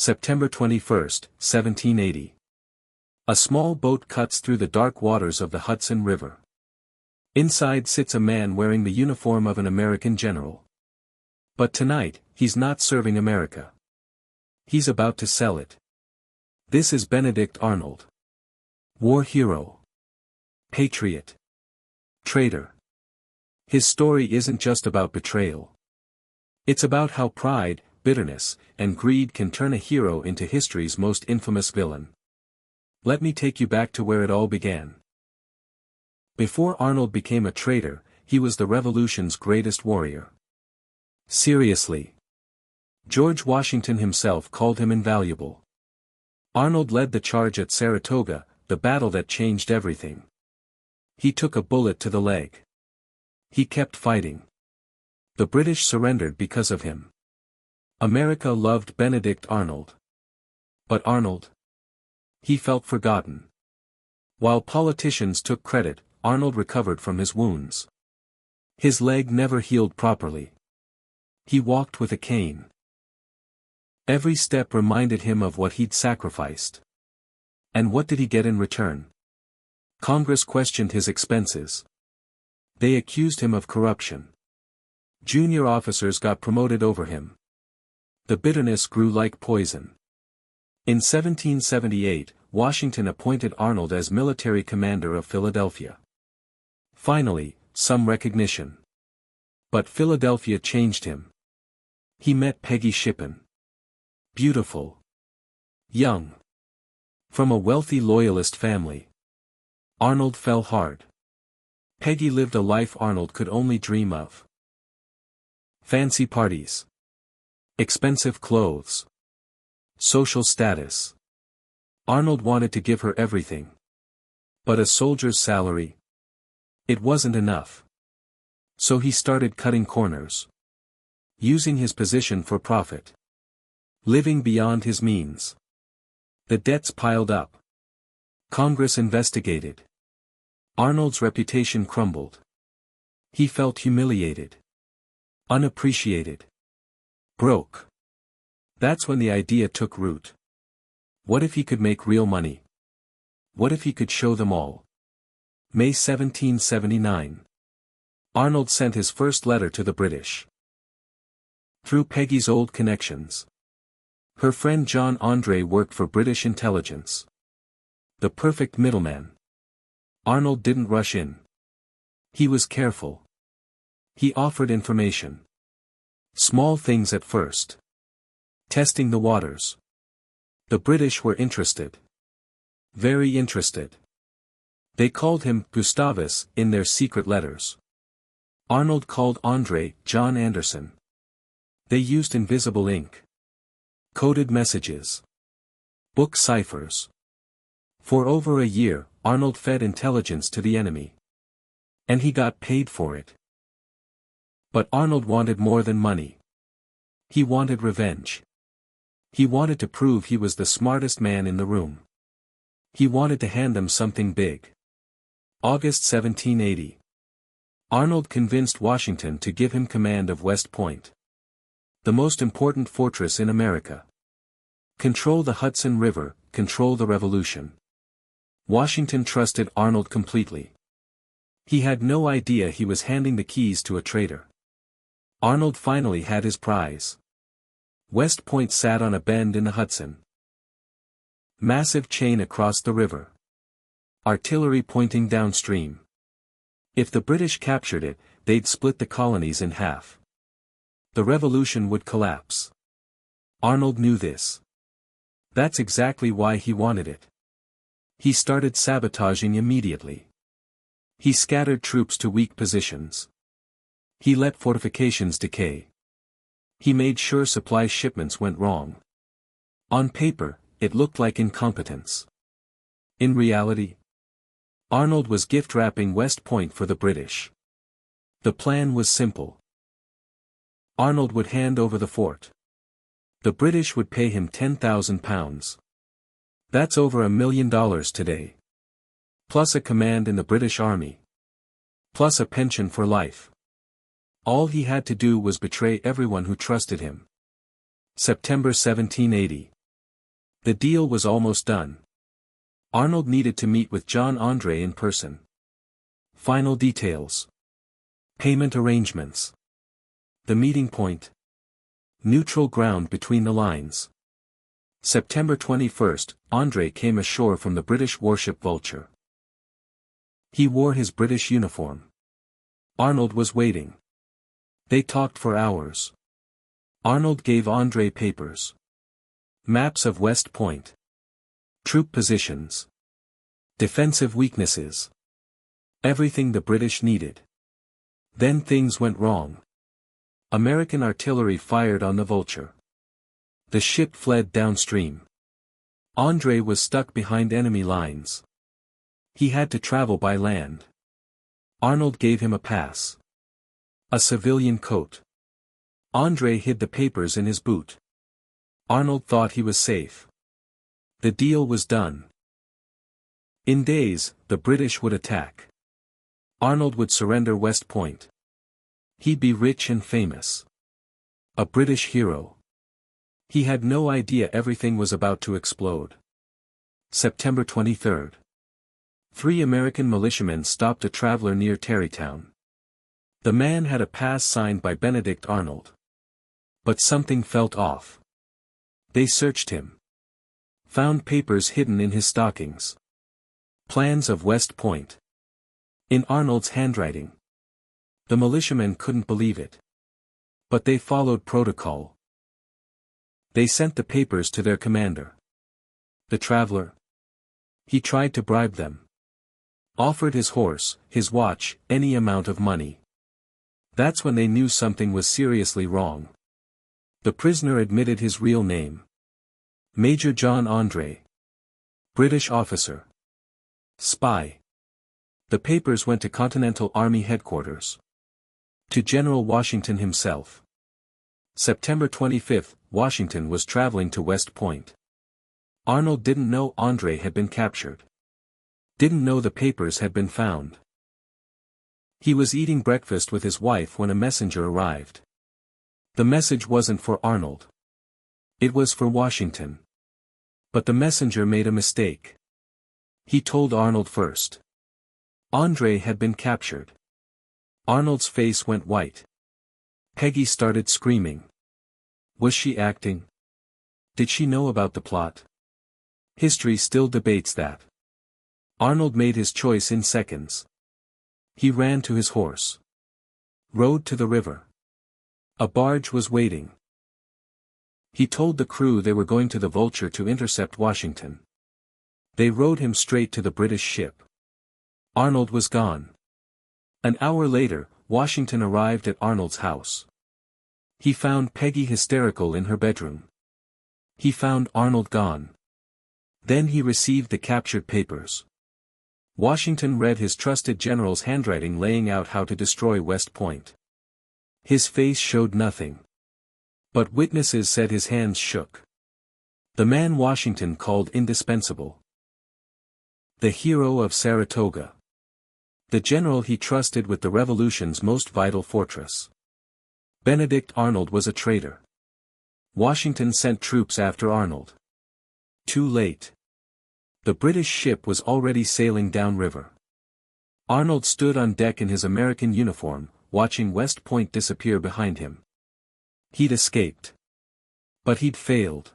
September 21, 1780. A small boat cuts through the dark waters of the Hudson River. Inside sits a man wearing the uniform of an American general. But tonight, he's not serving America. He's about to sell it. This is Benedict Arnold. War hero. Patriot. Traitor. His story isn't just about betrayal. It's about how pride, bitterness, and greed can turn a hero into history's most infamous villain. Let me take you back to where it all began. Before Arnold became a traitor, he was the Revolution's greatest warrior. Seriously. George Washington himself called him invaluable. Arnold led the charge at Saratoga, the battle that changed everything. He took a bullet to the leg. He kept fighting. The British surrendered because of him. America loved Benedict Arnold. But Arnold? He felt forgotten. While politicians took credit, Arnold recovered from his wounds. His leg never healed properly. He walked with a cane. Every step reminded him of what he'd sacrificed. And what did he get in return? Congress questioned his expenses. They accused him of corruption. Junior officers got promoted over him. The bitterness grew like poison. In 1778, Washington appointed Arnold as military commander of Philadelphia. Finally, some recognition. But Philadelphia changed him. He met Peggy Shippen. Beautiful. Young. From a wealthy loyalist family. Arnold fell hard. Peggy lived a life Arnold could only dream of. Fancy parties. Expensive clothes. Social status. Arnold wanted to give her everything. But a soldier's salary? It wasn't enough. So he started cutting corners. Using his position for profit. Living beyond his means. The debts piled up. Congress investigated. Arnold's reputation crumbled. He felt humiliated. Unappreciated. Broke. That's when the idea took root. What if he could make real money? What if he could show them all? May 1779. Arnold sent his first letter to the British. Through Peggy's old connections. Her friend John Andre worked for British intelligence. The perfect middleman. Arnold didn't rush in. He was careful. He offered information. Small things at first. Testing the waters. The British were interested. Very interested. They called him Gustavus in their secret letters. Arnold called Andre John Anderson. They used invisible ink. Coded messages. Book ciphers. For over a year, Arnold fed intelligence to the enemy. And he got paid for it. But Arnold wanted more than money. He wanted revenge. He wanted to prove he was the smartest man in the room. He wanted to hand them something big. August 1780. Arnold convinced Washington to give him command of West Point. The most important fortress in America. Control the Hudson River, control the revolution. Washington trusted Arnold completely. He had no idea he was handing the keys to a traitor. Arnold finally had his prize. West Point sat on a bend in the Hudson. Massive chain across the river. Artillery pointing downstream. If the British captured it, they'd split the colonies in half. The revolution would collapse. Arnold knew this. That's exactly why he wanted it. He started sabotaging immediately. He scattered troops to weak positions. He let fortifications decay. He made sure supply shipments went wrong. On paper, it looked like incompetence. In reality, Arnold was gift-wrapping West Point for the British. The plan was simple. Arnold would hand over the fort. The British would pay him £10,000. That's over $1 million today. Plus a command in the British Army. Plus a pension for life. All he had to do was betray everyone who trusted him. September 1780. The deal was almost done. Arnold needed to meet with John Andre in person. Final details. Payment arrangements. The meeting point. Neutral ground between the lines. September 21st, Andre came ashore from the British warship Vulture. He wore his British uniform. Arnold was waiting. They talked for hours. Arnold gave Andre papers. Maps of West Point. Troop positions. Defensive weaknesses. Everything the British needed. Then things went wrong. American artillery fired on the Vulture. The ship fled downstream. Andre was stuck behind enemy lines. He had to travel by land. Arnold gave him a pass. A civilian coat. Andre hid the papers in his boot. Arnold thought he was safe. The deal was done. In days, the British would attack. Arnold would surrender West Point. He'd be rich and famous. A British hero. He had no idea everything was about to explode. September 23rd. 3 American militiamen stopped a traveler near Tarrytown. The man had a pass signed by Benedict Arnold. But something felt off. They searched him. Found papers hidden in his stockings. Plans of West Point. In Arnold's handwriting. The militiamen couldn't believe it. But they followed protocol. They sent the papers to their commander. The traveler. He tried to bribe them. Offered his horse, his watch, any amount of money. That's when they knew something was seriously wrong. The prisoner admitted his real name. Major John Andre. British officer. Spy. The papers went to Continental Army headquarters. To General Washington himself. September 25, Washington was traveling to West Point. Arnold didn't know Andre had been captured. Didn't know the papers had been found. He was eating breakfast with his wife when a messenger arrived. The message wasn't for Arnold. It was for Washington. But the messenger made a mistake. He told Arnold first. Andre had been captured. Arnold's face went white. Peggy started screaming. Was she acting? Did she know about the plot? History still debates that. Arnold made his choice in seconds. He ran to his horse. Rode to the river. A barge was waiting. He told the crew they were going to the Vulture to intercept Washington. They rowed him straight to the British ship. Arnold was gone. An hour later, Washington arrived at Arnold's house. He found Peggy hysterical in her bedroom. He found Arnold gone. Then he received the captured papers. Washington read his trusted general's handwriting laying out how to destroy West Point. His face showed nothing. But witnesses said his hands shook. The man Washington called indispensable. The hero of Saratoga. The general he trusted with the revolution's most vital fortress. Benedict Arnold was a traitor. Washington sent troops after Arnold. Too late. The British ship was already sailing downriver. Arnold stood on deck in his American uniform, watching West Point disappear behind him. He'd escaped. But he'd failed.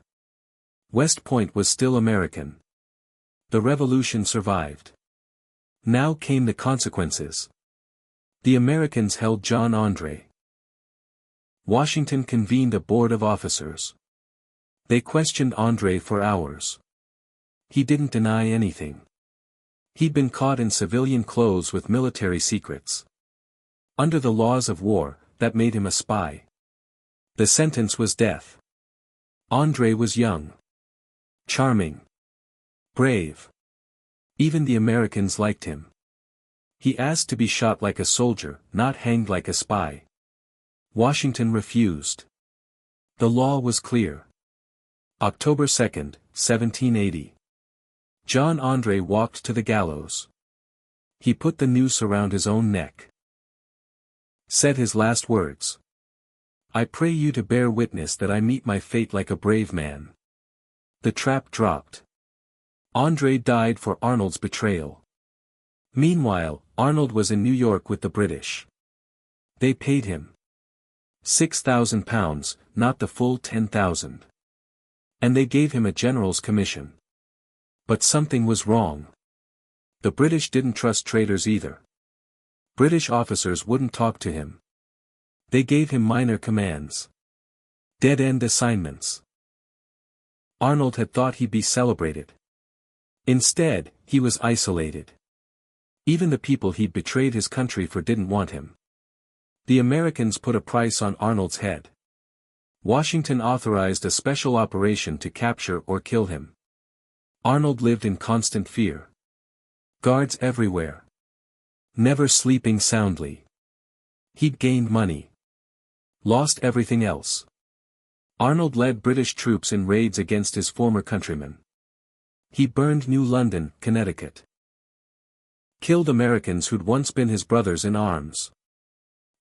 West Point was still American. The revolution survived. Now came the consequences. The Americans held John Andre. Washington convened a board of officers. They questioned Andre for hours. He didn't deny anything. He'd been caught in civilian clothes with military secrets. Under the laws of war, that made him a spy. The sentence was death. Andre was young. Charming. Brave. Even the Americans liked him. He asked to be shot like a soldier, not hanged like a spy. Washington refused. The law was clear. October 2, 1780. John Andre walked to the gallows. He put the noose around his own neck. Said his last words. I pray you to bear witness that I meet my fate like a brave man. The trap dropped. André died for Arnold's betrayal. Meanwhile, Arnold was in New York with the British. They paid him £6,000, not the full 10,000. And they gave him a general's commission. But something was wrong. The British didn't trust traitors either. British officers wouldn't talk to him. They gave him minor commands. Dead-end assignments. Arnold had thought he'd be celebrated. Instead, he was isolated. Even the people he'd betrayed his country for didn't want him. The Americans put a price on Arnold's head. Washington authorized a special operation to capture or kill him. Arnold lived in constant fear. Guards everywhere. Never sleeping soundly. He'd gained money. Lost everything else. Arnold led British troops in raids against his former countrymen. He burned New London, Connecticut. Killed Americans who'd once been his brothers in arms.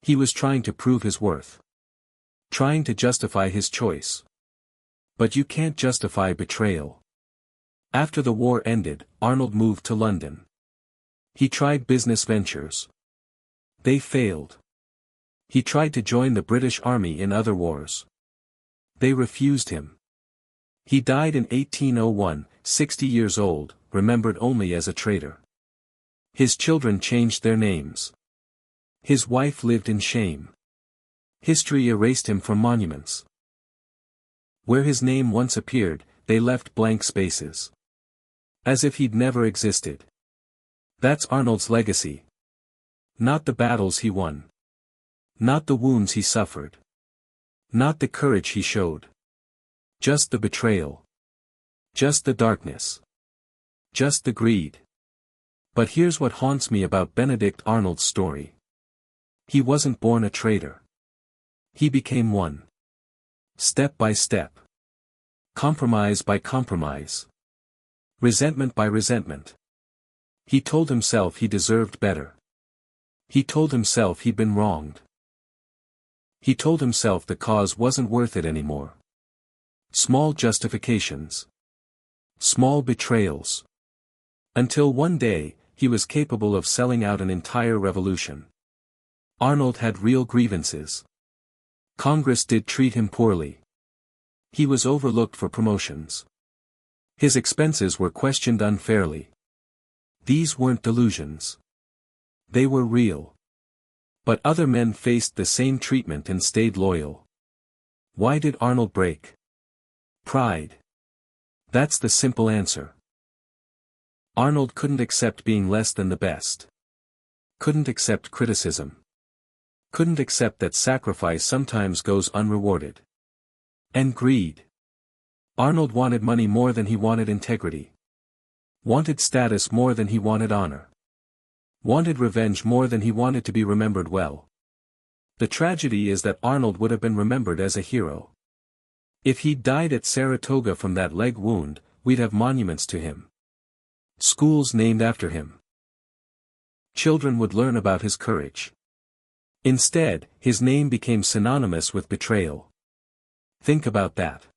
He was trying to prove his worth. Trying to justify his choice. But you can't justify betrayal. After the war ended, Arnold moved to London. He tried business ventures. They failed. He tried to join the British Army in other wars. They refused him. He died in 1801, 60 years old, remembered only as a traitor. His children changed their names. His wife lived in shame. History erased him from monuments. Where his name once appeared, they left blank spaces. As if he'd never existed. That's Arnold's legacy. Not the battles he won. Not the wounds he suffered. Not the courage he showed. Just the betrayal. Just the darkness. Just the greed. But here's what haunts me about Benedict Arnold's story. He wasn't born a traitor. He became one. Step by step. Compromise by compromise. Resentment by resentment. He told himself he deserved better. He told himself he'd been wronged. He told himself the cause wasn't worth it anymore. Small justifications. Small betrayals. Until one day, he was capable of selling out an entire revolution. Arnold had real grievances. Congress did treat him poorly. He was overlooked for promotions. His expenses were questioned unfairly. These weren't delusions. They were real. But other men faced the same treatment and stayed loyal. Why did Arnold break? Pride. That's the simple answer. Arnold couldn't accept being less than the best. Couldn't accept criticism. Couldn't accept that sacrifice sometimes goes unrewarded. And greed. Arnold wanted money more than he wanted integrity. Wanted status more than he wanted honor. Wanted revenge more than he wanted to be remembered well. The tragedy is that Arnold would have been remembered as a hero. If he'd died at Saratoga from that leg wound, we'd have monuments to him. Schools named after him. Children would learn about his courage. Instead, his name became synonymous with betrayal. Think about that.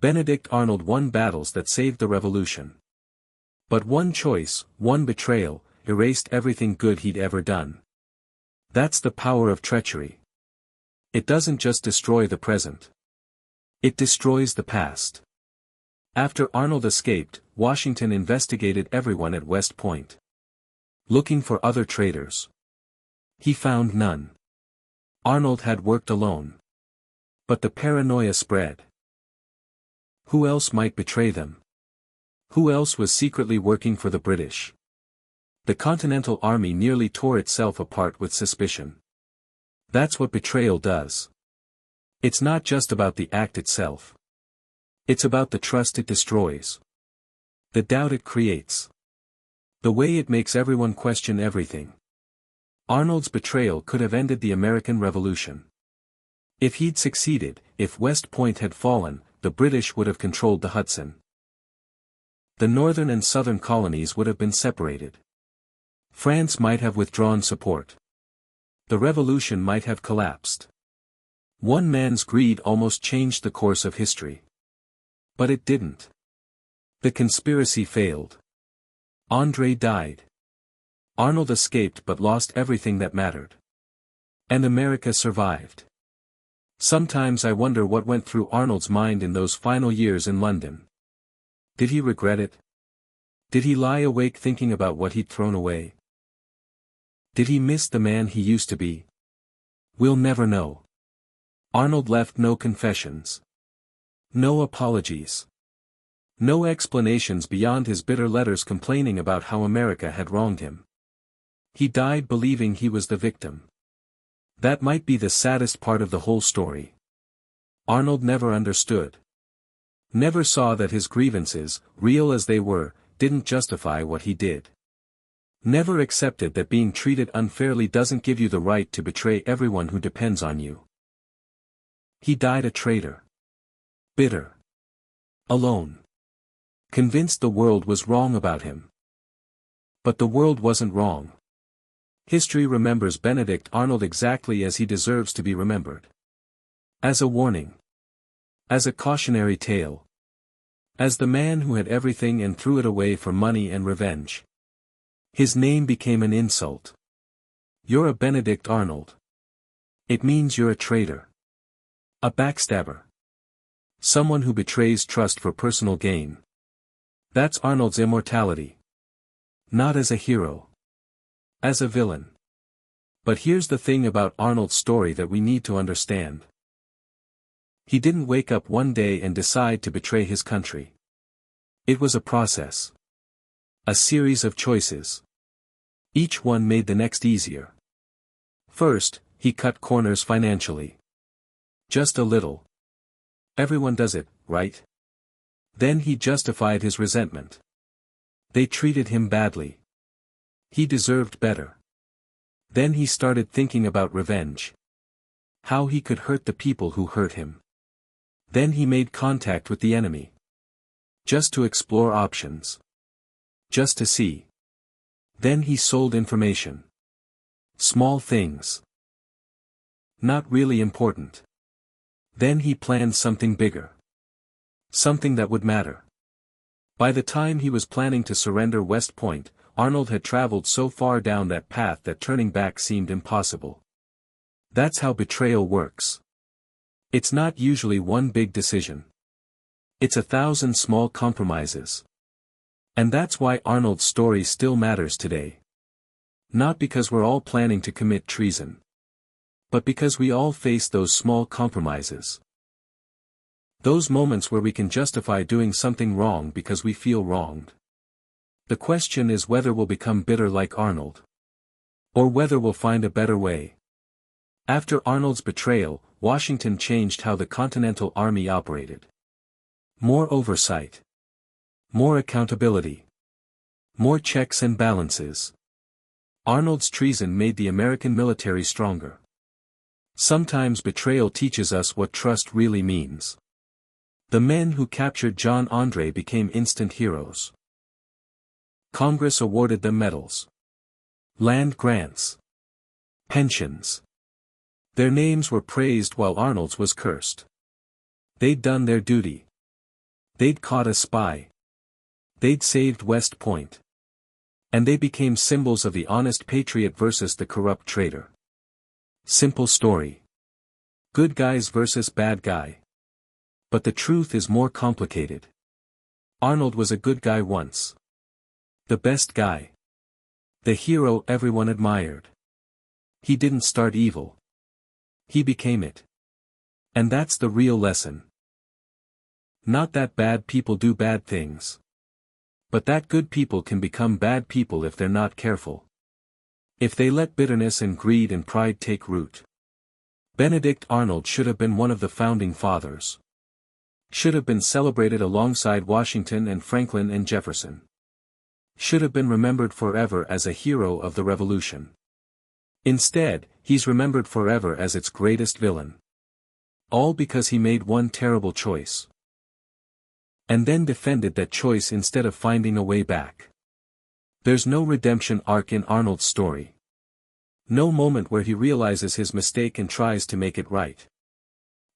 Benedict Arnold won battles that saved the revolution. But one choice, one betrayal, erased everything good he'd ever done. That's the power of treachery. It doesn't just destroy the present. It destroys the past. After Arnold escaped, Washington investigated everyone at West Point. Looking for other traitors. He found none. Arnold had worked alone. But the paranoia spread. Who else might betray them? Who else was secretly working for the British? The Continental Army nearly tore itself apart with suspicion. That's what betrayal does. It's not just about the act itself. It's about the trust it destroys. The doubt it creates. The way it makes everyone question everything. Arnold's betrayal could have ended the American Revolution. If he'd succeeded, if West Point had fallen, the British would have controlled the Hudson. The northern and southern colonies would have been separated. France might have withdrawn support. The revolution might have collapsed. One man's greed almost changed the course of history. But it didn't. The conspiracy failed. André died. Arnold escaped but lost everything that mattered. And America survived. Sometimes I wonder what went through Arnold's mind in those final years in London. Did he regret it? Did he lie awake thinking about what he'd thrown away? Did he miss the man he used to be? We'll never know. Arnold left no confessions. No apologies. No explanations beyond his bitter letters complaining about how America had wronged him. He died believing he was the victim. That might be the saddest part of the whole story. Arnold never understood. Never saw that his grievances, real as they were, didn't justify what he did. Never accepted that being treated unfairly doesn't give you the right to betray everyone who depends on you. He died a traitor. Bitter. Alone. Convinced the world was wrong about him. But the world wasn't wrong. History remembers Benedict Arnold exactly as he deserves to be remembered. As a warning. As a cautionary tale. As the man who had everything and threw it away for money and revenge. His name became an insult. You're a Benedict Arnold. It means you're a traitor. A backstabber. Someone who betrays trust for personal gain. That's Arnold's immortality. Not as a hero. As a villain. But here's the thing about Arnold's story that we need to understand. He didn't wake up one day and decide to betray his country. It was a process. A series of choices. Each one made the next easier. First, he cut corners financially. Just a little. Everyone does it, right? Then he justified his resentment. They treated him badly. He deserved better. Then he started thinking about revenge. How he could hurt the people who hurt him. Then he made contact with the enemy. Just to explore options. Just to see. Then he sold information. Small things. Not really important. Then he planned something bigger. Something that would matter. By the time he was planning to surrender West Point, Arnold had traveled so far down that path that turning back seemed impossible. That's how betrayal works. It's not usually one big decision. It's 1,000 small compromises. And that's why Arnold's story still matters today. Not because we're all planning to commit treason. But because we all face those small compromises. Those moments where we can justify doing something wrong because we feel wronged. The question is whether we'll become bitter like Arnold. Or whether we'll find a better way. After Arnold's betrayal, Washington changed how the Continental Army operated. More oversight. More accountability. More checks and balances. Arnold's treason made the American military stronger. Sometimes betrayal teaches us what trust really means. The men who captured John André became instant heroes. Congress awarded them medals. Land grants. Pensions. Their names were praised while Arnold's was cursed. They'd done their duty. They'd caught a spy. They'd saved West Point. And they became symbols of the honest patriot versus the corrupt traitor. Simple story. Good guys versus bad guy. But the truth is more complicated. Arnold was a good guy once. The best guy. The hero everyone admired. He didn't start evil. He became it. And that's the real lesson. Not that bad people do bad things. But that good people can become bad people if they're not careful. If they let bitterness and greed and pride take root. Benedict Arnold should have been one of the founding fathers. Should have been celebrated alongside Washington and Franklin and Jefferson. Should have been remembered forever as a hero of the Revolution. Instead, he's remembered forever as its greatest villain. All because he made one terrible choice. And then defended that choice instead of finding a way back. There's no redemption arc in Arnold's story. No moment where he realizes his mistake and tries to make it right.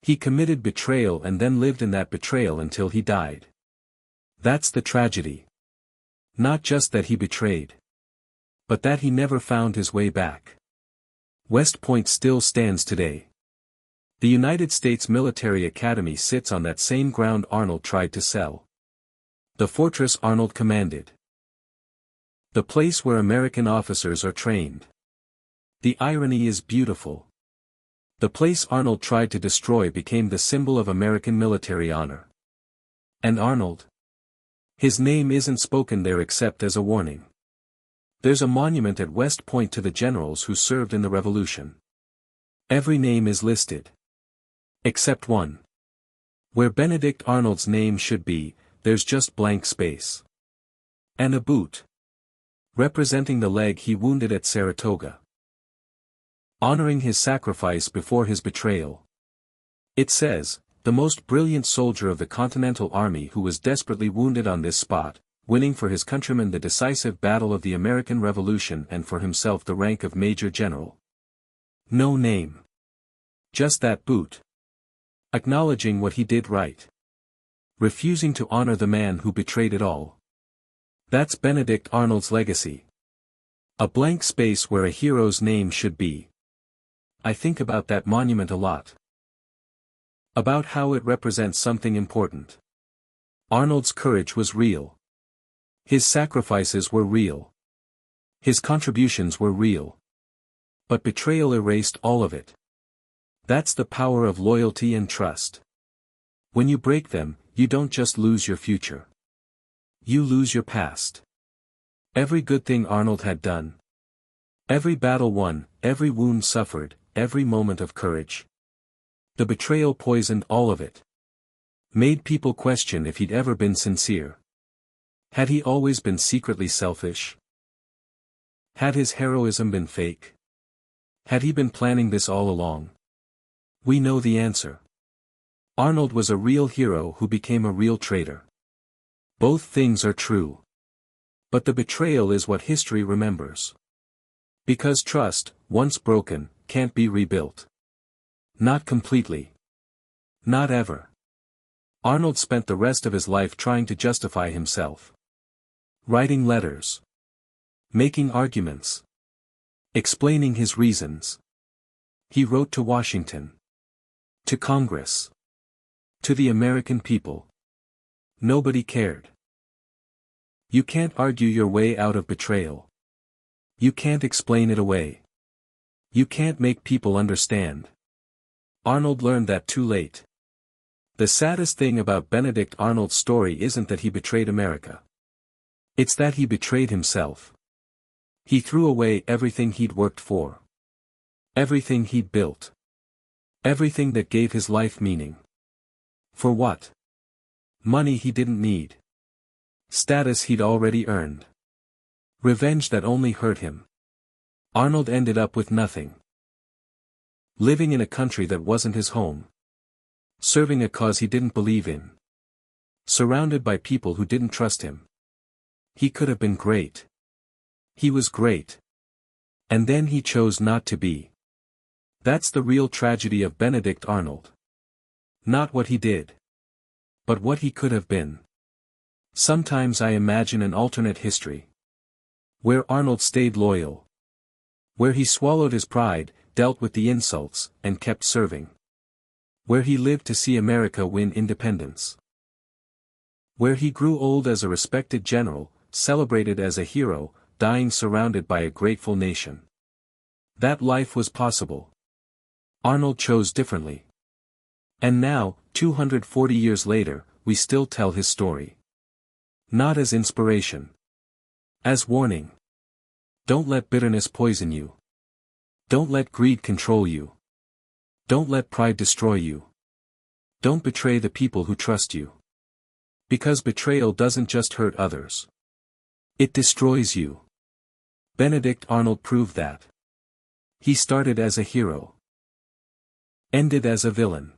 He committed betrayal and then lived in that betrayal until he died. That's the tragedy. Not just that he betrayed, but that he never found his way back. West Point still stands today. The United States Military Academy sits on that same ground Arnold tried to sell. The fortress Arnold commanded. The place where American officers are trained. The irony is beautiful. The place Arnold tried to destroy became the symbol of American military honor. And Arnold? His name isn't spoken there except as a warning. There's a monument at West Point to the generals who served in the Revolution. Every name is listed. Except one. Where Benedict Arnold's name should be, there's just blank space. And a boot. Representing the leg he wounded at Saratoga. Honoring his sacrifice before his betrayal. It says, the most brilliant soldier of the Continental Army who was desperately wounded on this spot, winning for his countrymen the decisive battle of the American Revolution and for himself the rank of Major General. No name. Just that boot. Acknowledging what he did right. Refusing to honor the man who betrayed it all. That's Benedict Arnold's legacy. A blank space where a hero's name should be. I think about that monument a lot. About how it represents something important. Arnold's courage was real. His sacrifices were real. His contributions were real. But betrayal erased all of it. That's the power of loyalty and trust. When you break them, you don't just lose your future. You lose your past. Every good thing Arnold had done. Every battle won, every wound suffered, every moment of courage. The betrayal poisoned all of it. Made people question if he'd ever been sincere. Had he always been secretly selfish? Had his heroism been fake? Had he been planning this all along? We know the answer. Arnold was a real hero who became a real traitor. Both things are true. But the betrayal is what history remembers. Because trust, once broken, can't be rebuilt. Not completely. Not ever. Arnold spent the rest of his life trying to justify himself. Writing letters. Making arguments. Explaining his reasons. He wrote to Washington. To Congress. To the American people. Nobody cared. You can't argue your way out of betrayal. You can't explain it away. You can't make people understand. Arnold learned that too late. The saddest thing about Benedict Arnold's story isn't that he betrayed America. It's that he betrayed himself. He threw away everything he'd worked for. Everything he'd built. Everything that gave his life meaning. For what? Money he didn't need. Status he'd already earned. Revenge that only hurt him. Arnold ended up with nothing. Living in a country that wasn't his home. Serving a cause he didn't believe in. Surrounded by people who didn't trust him. He could have been great. He was great. And then he chose not to be. That's the real tragedy of Benedict Arnold. Not what he did. But what he could have been. Sometimes I imagine an alternate history. Where Arnold stayed loyal. Where he swallowed his pride, dealt with the insults, and kept serving. Where he lived to see America win independence. Where he grew old as a respected general, celebrated as a hero, dying surrounded by a grateful nation. That life was possible. Arnold chose differently. And now, 240 years later, we still tell his story. Not as inspiration. As warning. Don't let bitterness poison you. Don't let greed control you. Don't let pride destroy you. Don't betray the people who trust you. Because betrayal doesn't just hurt others. It destroys you. Benedict Arnold proved that. He started as a hero. Ended as a villain.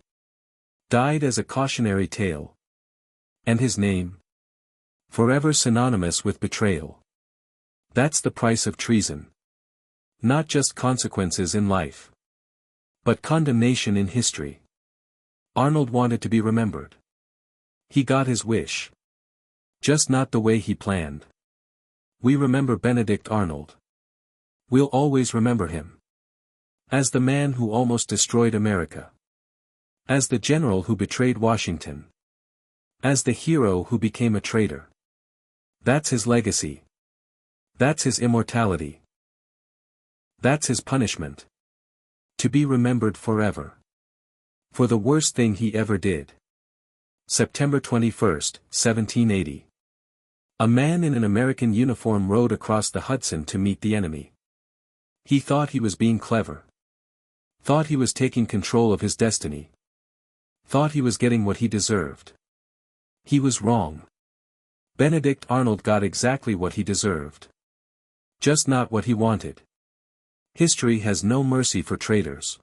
Died as a cautionary tale. And his name? Forever synonymous with betrayal. That's the price of treason. Not just consequences in life. But condemnation in history. Arnold wanted to be remembered. He got his wish. Just not the way he planned. We remember Benedict Arnold. We'll always remember him. As the man who almost destroyed America. As the general who betrayed Washington. As the hero who became a traitor. That's his legacy. That's his immortality. That's his punishment. To be remembered forever. For the worst thing he ever did. September 21, 1780. A man in an American uniform rode across the Hudson to meet the enemy. He thought he was being clever. Thought he was taking control of his destiny. Thought he was getting what he deserved. He was wrong. Benedict Arnold got exactly what he deserved. Just not what he wanted. History has no mercy for traitors.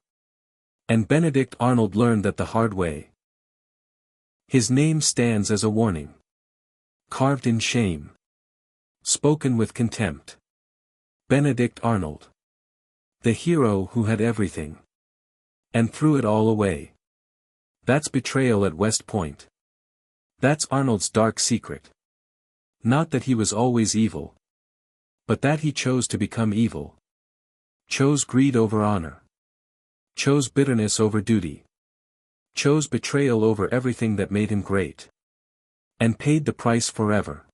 And Benedict Arnold learned that the hard way. His name stands as a warning. Carved in shame. Spoken with contempt. Benedict Arnold. The hero who had everything. And threw it all away. That's betrayal at West Point. That's Arnold's dark secret. Not that he was always evil. But that he chose to become evil. Chose greed over honor. Chose bitterness over duty. Chose betrayal over everything that made him great. And paid the price forever.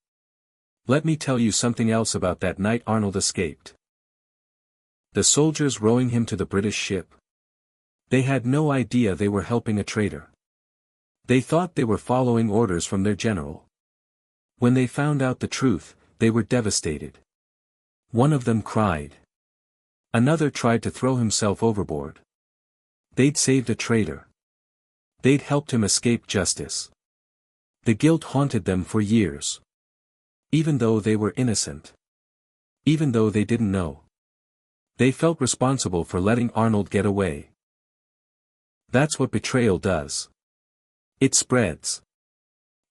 Let me tell you something else about that night Arnold escaped. The soldiers rowing him to the British ship. They had no idea they were helping a traitor. They thought they were following orders from their general. When they found out the truth, they were devastated. One of them cried. Another tried to throw himself overboard. They'd saved a traitor. They'd helped him escape justice. The guilt haunted them for years. Even though they were innocent. Even though they didn't know. They felt responsible for letting Arnold get away. That's what betrayal does. It spreads.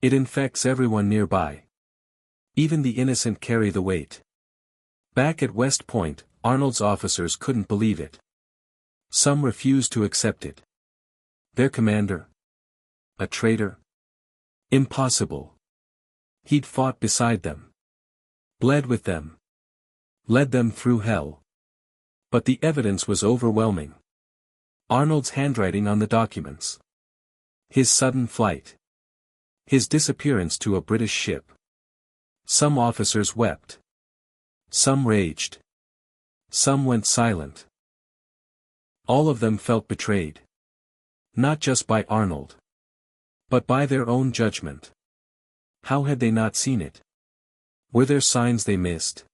It infects everyone nearby. Even the innocent carry the weight. Back at West Point, Arnold's officers couldn't believe it. Some refused to accept it. Their commander? A traitor? Impossible. He'd fought beside them. Bled with them. Led them through hell. But the evidence was overwhelming. Arnold's handwriting on the documents. His sudden flight. His disappearance to a British ship. Some officers wept. Some raged. Some went silent. All of them felt betrayed. Not just by Arnold. But by their own judgment. How had they not seen it? Were there signs they missed?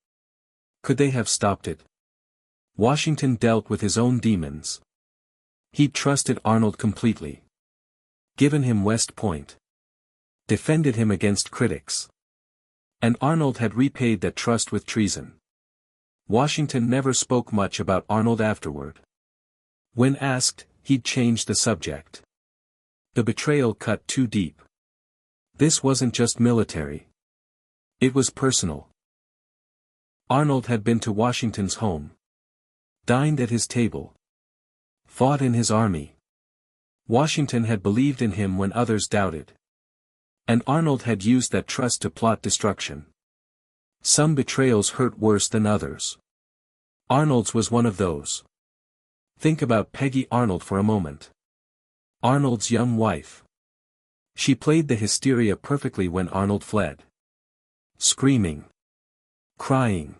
Could they have stopped it? Washington dealt with his own demons. He'd trusted Arnold completely. Given him West Point. Defended him against critics. And Arnold had repaid that trust with treason. Washington never spoke much about Arnold afterward. When asked, he'd change the subject. The betrayal cut too deep. This wasn't just military. It was personal. Arnold had been to Washington's home. Dined at his table. Fought in his army. Washington had believed in him when others doubted. And Arnold had used that trust to plot destruction. Some betrayals hurt worse than others. Arnold's was one of those. Think about Peggy Arnold for a moment. Arnold's young wife. She played the hysteria perfectly when Arnold fled. Screaming. Crying.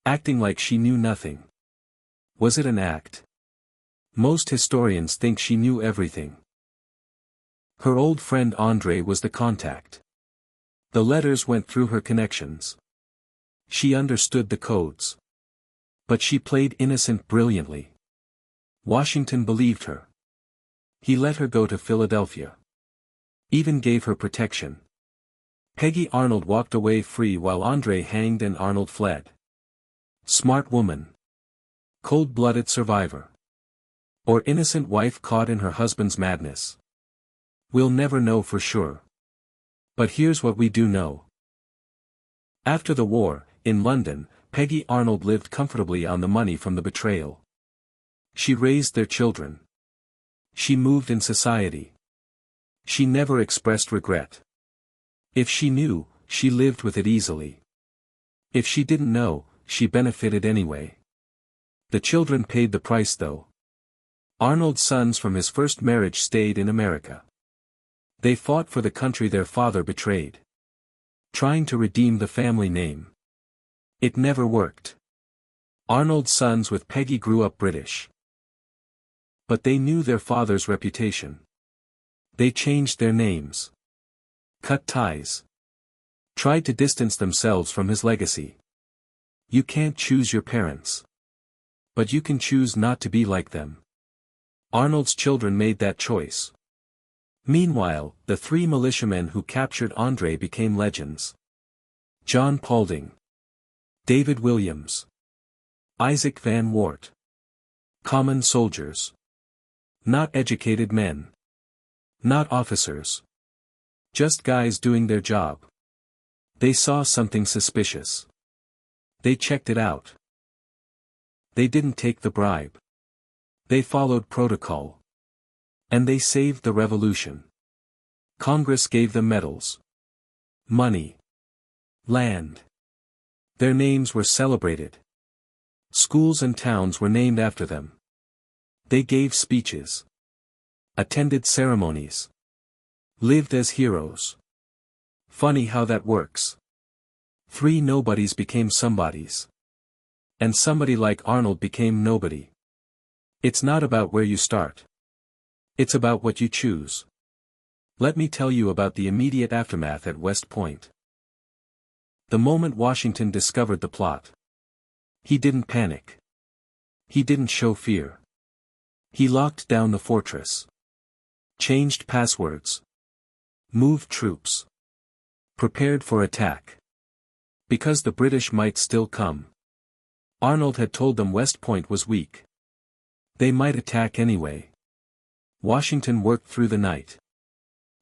Acting like she knew nothing. Was it an act? Most historians think she knew everything. Her old friend Andre was the contact. The letters went through her connections. She understood the codes. But she played innocent brilliantly. Washington believed her. He let her go to Philadelphia. Even gave her protection. Peggy Arnold walked away free while Andre hanged and Arnold fled. Smart woman. Cold-blooded survivor. Or innocent wife caught in her husband's madness. We'll never know for sure. But here's what we do know. After the war, in London, Peggy Arnold lived comfortably on the money from the betrayal. She raised their children. She moved in society. She never expressed regret. If she knew, she lived with it easily. If she didn't know, she benefited anyway. The children paid the price though. Arnold's sons from his first marriage stayed in America. They fought for the country their father betrayed, trying to redeem the family name. It never worked. Arnold's sons with Peggy grew up British. But they knew their father's reputation. They changed their names, cut ties, tried to distance themselves from his legacy. You can't choose your parents, but you can choose not to be like them. Arnold's children made that choice. Meanwhile, the three militiamen who captured André became legends. John Paulding, David Williams, Isaac Van Wart. Common soldiers. Not educated men. Not officers. Just guys doing their job. They saw something suspicious. They checked it out. They didn't take the bribe. They followed protocol. And they saved the revolution. Congress gave them medals, money, land. Their names were celebrated. Schools and towns were named after them. They gave speeches, attended ceremonies, lived as heroes. Funny how that works. Three nobodies became somebodies. And somebody like Arnold became nobody. It's not about where you start. It's about what you choose. Let me tell you about the immediate aftermath at West Point. The moment Washington discovered the plot, he didn't panic. He didn't show fear. He locked down the fortress, changed passwords, moved troops, prepared for attack. Because the British might still come. Arnold had told them West Point was weak. They might attack anyway. Washington worked through the night,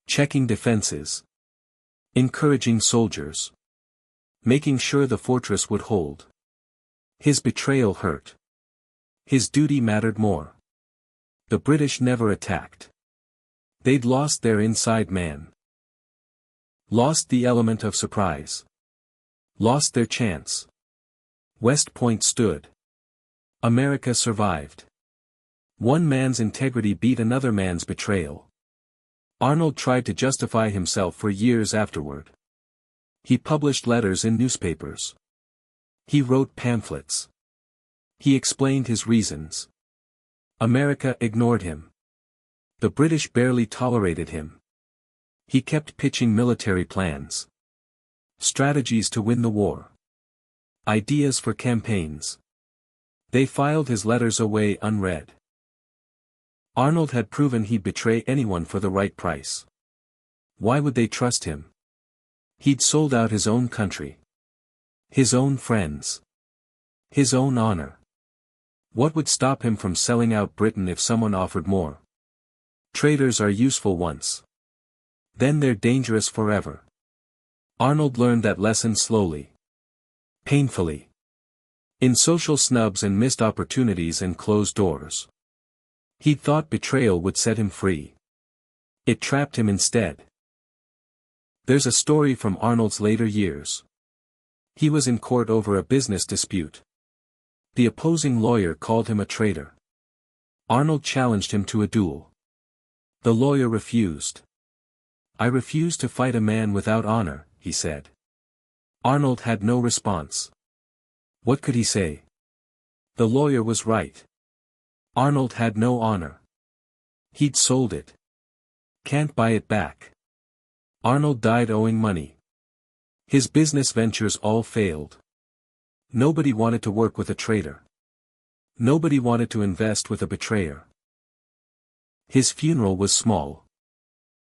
checking defenses, encouraging soldiers, making sure the fortress would hold. His betrayal hurt. His duty mattered more. The British never attacked. They'd lost their inside man. Lost the element of surprise. Lost their chance. West Point stood. America survived. One man's integrity beat another man's betrayal. Arnold tried to justify himself for years afterward. He published letters in newspapers. He wrote pamphlets. He explained his reasons. America ignored him. The British barely tolerated him. He kept pitching military plans. Strategies to win the war. Ideas for campaigns. They filed his letters away unread. Arnold had proven he'd betray anyone for the right price. Why would they trust him? He'd sold out his own country. His own friends. His own honor. What would stop him from selling out Britain if someone offered more? Traitors are useful once. Then they're dangerous forever. Arnold learned that lesson slowly. Painfully. In social snubs and missed opportunities and closed doors. He'd thought betrayal would set him free. It trapped him instead. There's a story from Arnold's later years. He was in court over a business dispute. The opposing lawyer called him a traitor. Arnold challenged him to a duel. The lawyer refused. "I refuse to fight a man without honor," he said. Arnold had no response. What could he say? The lawyer was right. Arnold had no honor. He'd sold it. Can't buy it back. Arnold died owing money. His business ventures all failed. Nobody wanted to work with a traitor. Nobody wanted to invest with a betrayer. His funeral was small.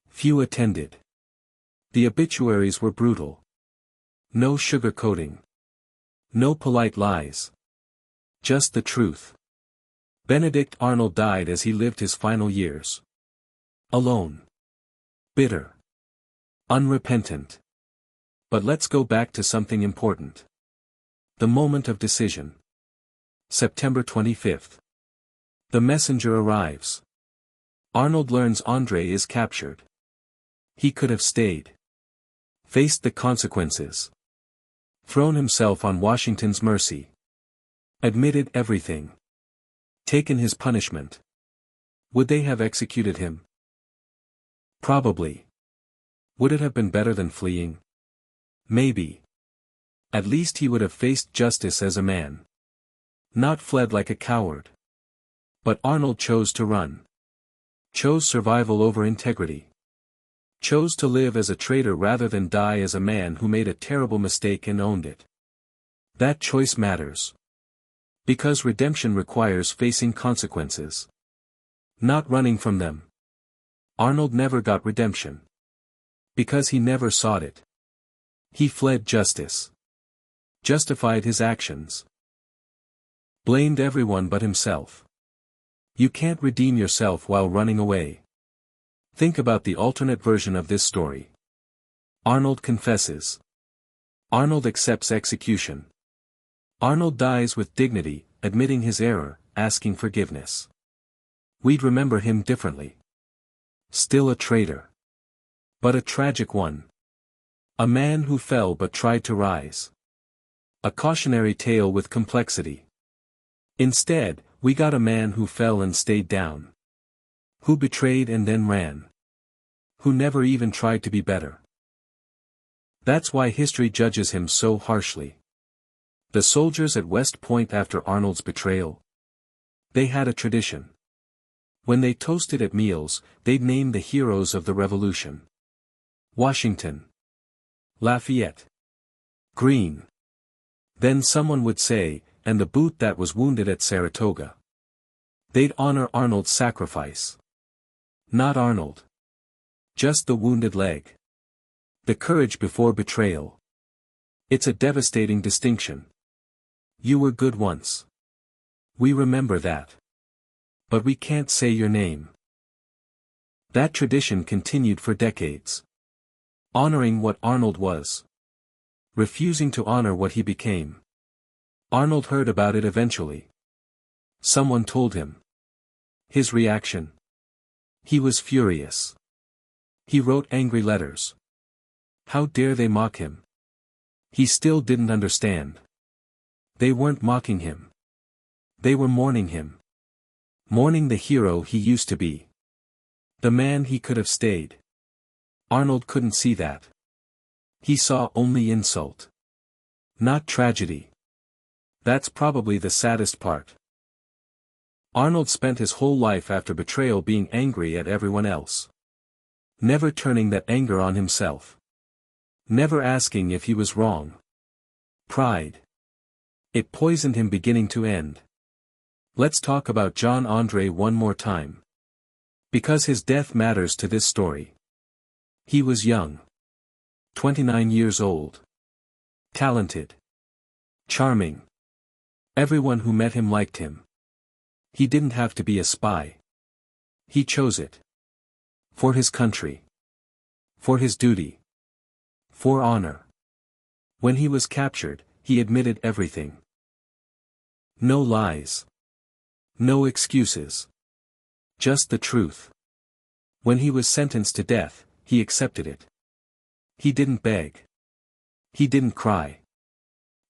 Few attended. The obituaries were brutal. No sugarcoating. No polite lies. Just the truth. Benedict Arnold died as he lived his final years. Alone. Bitter. Unrepentant. But let's go back to something important. The moment of decision. September 25th. The messenger arrives. Arnold learns André is captured. He could have stayed. Faced the consequences. Thrown himself on Washington's mercy. Admitted everything. Taken his punishment. Would they have executed him? Probably. Would it have been better than fleeing? Maybe. At least he would have faced justice as a man. Not fled like a coward. But Arnold chose to run. Chose survival over integrity. Chose to live as a traitor rather than die as a man who made a terrible mistake and owned it. That choice matters. Because redemption requires facing consequences. Not running from them. Arnold never got redemption. Because he never sought it. He fled justice. Justified his actions. Blamed everyone but himself. You can't redeem yourself while running away. Think about the alternate version of this story. Arnold confesses. Arnold accepts execution. Arnold dies with dignity, admitting his error, asking forgiveness. We'd remember him differently. Still a traitor. But a tragic one. A man who fell but tried to rise. A cautionary tale with complexity. Instead, we got a man who fell and stayed down. Who betrayed and then ran. Who never even tried to be better. That's why history judges him so harshly. The soldiers at West Point after Arnold's betrayal. They had a tradition. When they toasted at meals, they'd name the heroes of the Revolution. Washington. Lafayette. Greene. Then someone would say, and the boot that was wounded at Saratoga. They'd honor Arnold's sacrifice. Not Arnold. Just the wounded leg. The courage before betrayal. It's a devastating distinction. You were good once. We remember that. But we can't say your name. That tradition continued for decades. Honoring what Arnold was. Refusing to honor what he became. Arnold heard about it eventually. Someone told him. His reaction? He was furious. He wrote angry letters. How dare they mock him? He still didn't understand. They weren't mocking him. They were mourning him. Mourning the hero he used to be. The man he could have stayed. Arnold couldn't see that. He saw only insult. Not tragedy. That's probably the saddest part. Arnold spent his whole life after betrayal being angry at everyone else. Never turning that anger on himself. Never asking if he was wrong. Pride. It poisoned him beginning to end. Let's talk about John Andre one more time. Because his death matters to this story. He was young. 29 years old. Talented. Charming. Everyone who met him liked him. He didn't have to be a spy. He chose it. For his country. For his duty. For honor. When he was captured, he admitted everything. No lies. No excuses. Just the truth. When he was sentenced to death, he accepted it. He didn't beg. He didn't cry.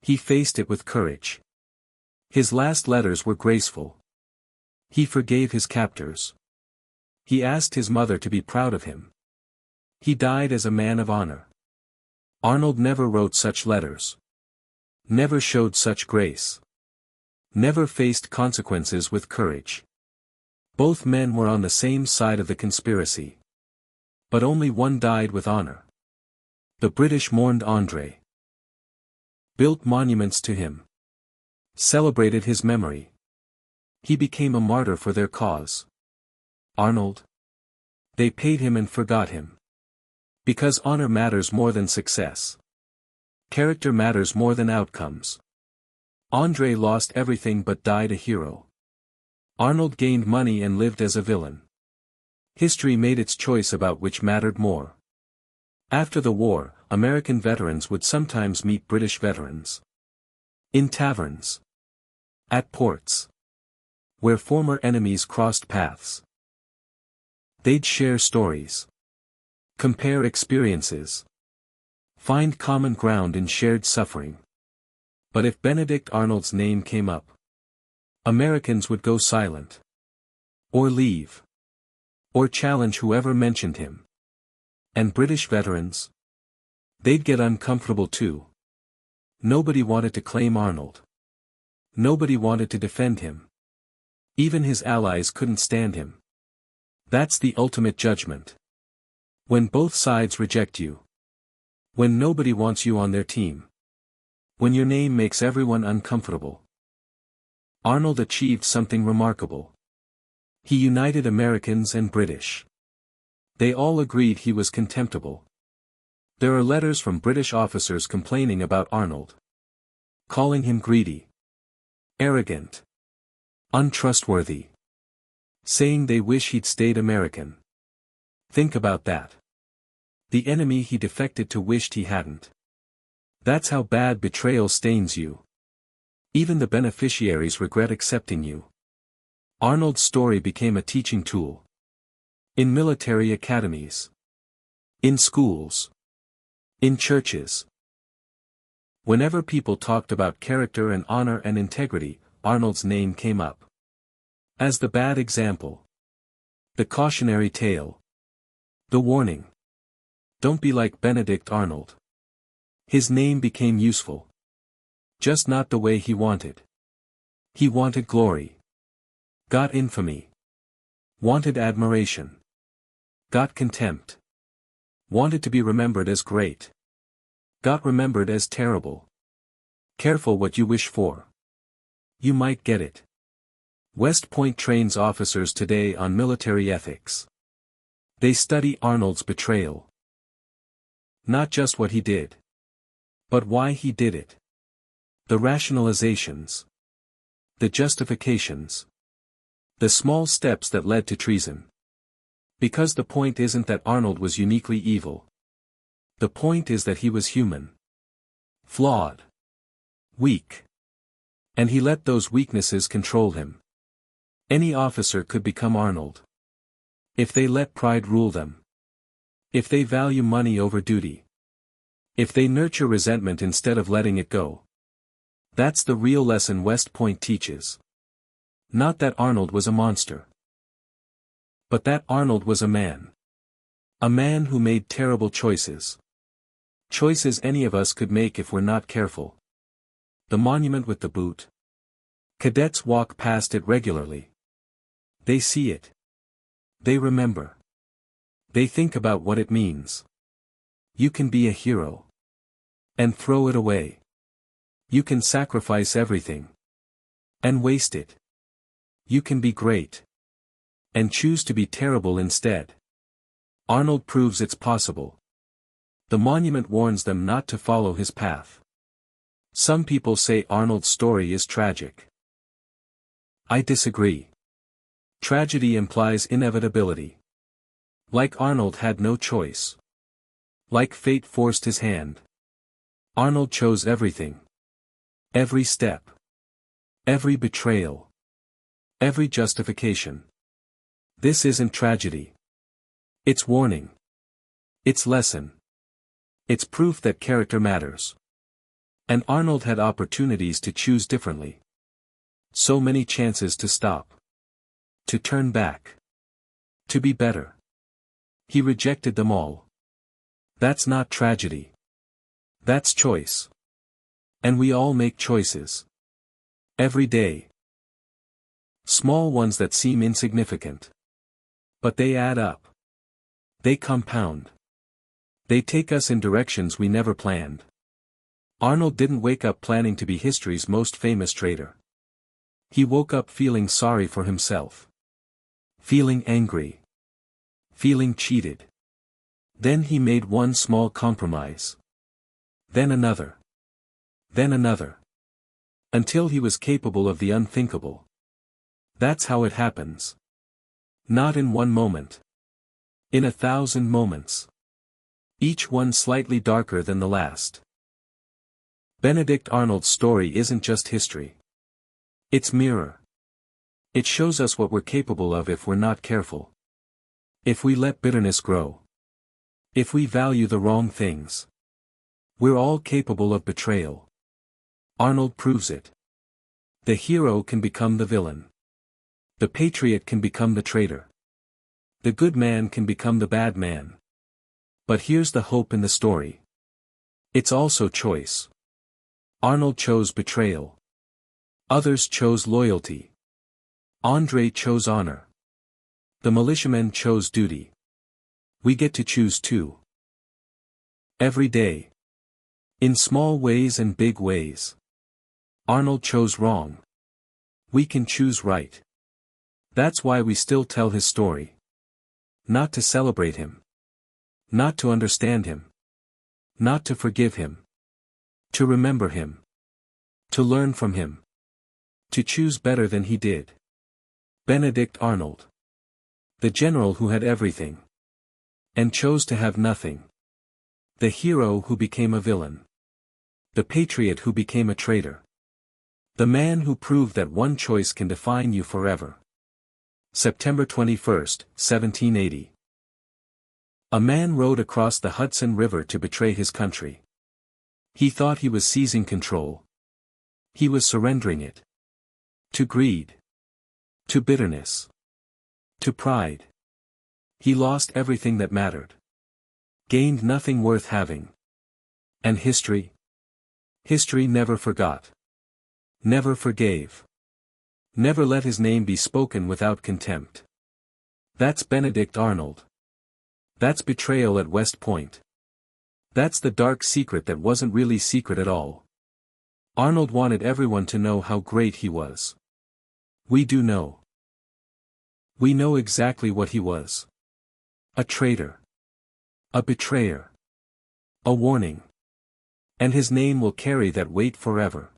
He faced it with courage. His last letters were graceful. He forgave his captors. He asked his mother to be proud of him. He died as a man of honor. Arnold never wrote such letters. Never showed such grace. Never faced consequences with courage. Both men were on the same side of the conspiracy. But only one died with honor. The British mourned Andre. Built monuments to him. Celebrated his memory. He became a martyr for their cause. Arnold? They paid him and forgot him. Because honor matters more than success. Character matters more than outcomes. Andre lost everything but died a hero. Arnold gained money and lived as a villain. History made its choice about which mattered more. After the war, American veterans would sometimes meet British veterans. In taverns. At ports. Where former enemies crossed paths. They'd share stories. Compare experiences. Find common ground in shared suffering. But if Benedict Arnold's name came up, Americans would go silent. Or leave. Or challenge whoever mentioned him. And British veterans? They'd get uncomfortable too. Nobody wanted to claim Arnold. Nobody wanted to defend him. Even his allies couldn't stand him. That's the ultimate judgment. When both sides reject you. When nobody wants you on their team. When your name makes everyone uncomfortable. Arnold achieved something remarkable. He united Americans and British. They all agreed he was contemptible. There are letters from British officers complaining about Arnold. Calling him greedy. Arrogant. Untrustworthy. Saying they wish he'd stayed American. Think about that. The enemy he defected to wished he hadn't. That's how bad betrayal stains you. Even the beneficiaries regret accepting you. Arnold's story became a teaching tool. In military academies. In schools. In churches. Whenever people talked about character and honor and integrity, Arnold's name came up. As the bad example. The cautionary tale. The warning. Don't be like Benedict Arnold. His name became useful. Just not the way he wanted. He wanted glory. Got infamy. Wanted admiration. Got contempt. Wanted to be remembered as great. Got remembered as terrible. Careful what you wish for. You might get it. West Point trains officers today on military ethics. They study Arnold's betrayal. Not just what he did. But why he did it. The rationalizations. The justifications. The small steps that led to treason. Because the point isn't that Arnold was uniquely evil. The point is that he was human. Flawed. Weak. And he let those weaknesses control him. Any officer could become Arnold. If they let pride rule them. If they value money over duty. If they nurture resentment instead of letting it go. That's the real lesson West Point teaches. Not that Arnold was a monster. But that Arnold was a man. A man who made terrible choices. Choices any of us could make if we're not careful. The monument with the boot. Cadets walk past it regularly. They see it. They remember. They think about what it means. You can be a hero. And throw it away. You can sacrifice everything. And waste it. You can be great. And choose to be terrible instead. Arnold proves it's possible. The monument warns them not to follow his path. Some people say Arnold's story is tragic. I disagree. Tragedy implies inevitability. Like Arnold had no choice. Like fate forced his hand. Arnold chose everything. Every step. Every betrayal. Every justification. This isn't tragedy. It's warning. It's lesson. It's proof that character matters. And Arnold had opportunities to choose differently. So many chances to stop. To turn back. To be better. He rejected them all. That's not tragedy. That's choice. And we all make choices. Every day. Small ones that seem insignificant. But they add up. They compound. They take us in directions we never planned. Arnold didn't wake up planning to be history's most famous traitor. He woke up feeling sorry for himself. Feeling angry. Feeling cheated. Then he made one small compromise. Then another. Then another. Until he was capable of the unthinkable. That's how it happens. Not in one moment. In 1,000 moments. Each one slightly darker than the last. Benedict Arnold's story isn't just history. It's mirror. It shows us what we're capable of if we're not careful. If we let bitterness grow. If we value the wrong things, we're all capable of betrayal. Arnold proves it. The hero can become the villain. The patriot can become the traitor. The good man can become the bad man. But here's the hope in the story. It's also choice. Arnold chose betrayal. Others chose loyalty. Andre chose honor. The militiamen chose duty. We get to choose too. Every day. In small ways and big ways. Arnold chose wrong. We can choose right. That's why we still tell his story. Not to celebrate him. Not to understand him. Not to forgive him. To remember him. To learn from him. To choose better than he did. Benedict Arnold. The general who had everything. And chose to have nothing. The hero who became a villain. The patriot who became a traitor. The man who proved that one choice can define you forever. September 21, 1780. A man rowed across the Hudson River to betray his country. He thought he was seizing control. He was surrendering it. To greed. To bitterness. To pride. He lost everything that mattered. Gained nothing worth having. And history? History never forgot. Never forgave. Never let his name be spoken without contempt. That's Benedict Arnold. That's betrayal at West Point. That's the dark secret that wasn't really secret at all. Arnold wanted everyone to know how great he was. We do know. We know exactly what he was. A traitor. A betrayer. A warning. And his name will carry that weight forever.